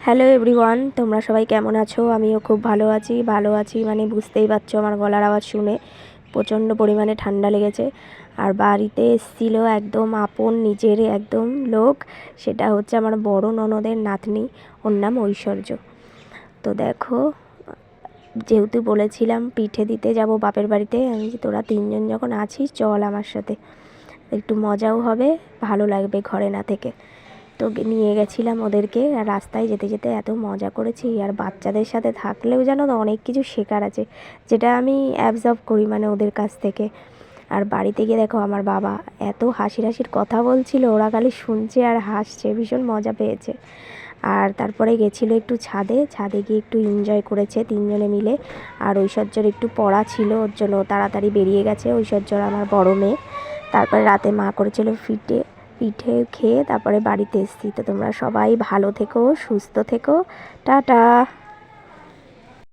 Hello everyone, তোমরা সবাই কেমন আছো? আমিও খুব ভালো আছি মানে বুঝতেই পারছো আমার গলার আওয়াজ শুনে প্রচণ্ড পরিমাণে ঠান্ডা লেগেছে। আর বাড়িতে এসেছিলো একদম আপন নিজের একদম লোক, সেটা হচ্ছে আমার বড় ননদের নাতনি, ওর নাম ঐশ্বর্য। তো দেখো, যেহেতু বলেছিলাম পিঠে দিতে যাব বাপের বাড়িতে, আমি তোরা তিনজন যখন আছিস চল আমার সাথে, একটু মজাও হবে, ভালো লাগবে ঘরে না থেকে। তো নিয়ে গেছিলাম ওদেরকে, আর রাস্তায় যেতে যেতে এত মজা করেছি। আর বাচ্চাদের সাথে থাকলেও জানো তো অনেক কিছু শেখার আছে, যেটা আমি অ্যাবজর্ব করি মানে ওদের কাছ থেকে। আর বাড়িতে গিয়ে দেখো আমার বাবা এত হাসির কথা বলছিল, ওরা খালি শুনছে আর হাসছে, ভীষণ মজা পেয়েছে। আর তারপরে গেছিলো একটু ছাদে গিয়ে একটু এনজয় করেছে তিনজনে মিলে। আর ঐশ্বর্যর একটু পড়া ছিল, ওর জন্য তাড়াতাড়ি বেরিয়ে গেছে। ঐশ্বর্যর আমার বড় মেয়ে। তারপরে রাতে মা করেছিল পিঠে খেয়ে তারপরে বাড়িতে এসেছি। তো তোমরা সবাই ভালো থেকো, সুস্থ থেকো, টাটা।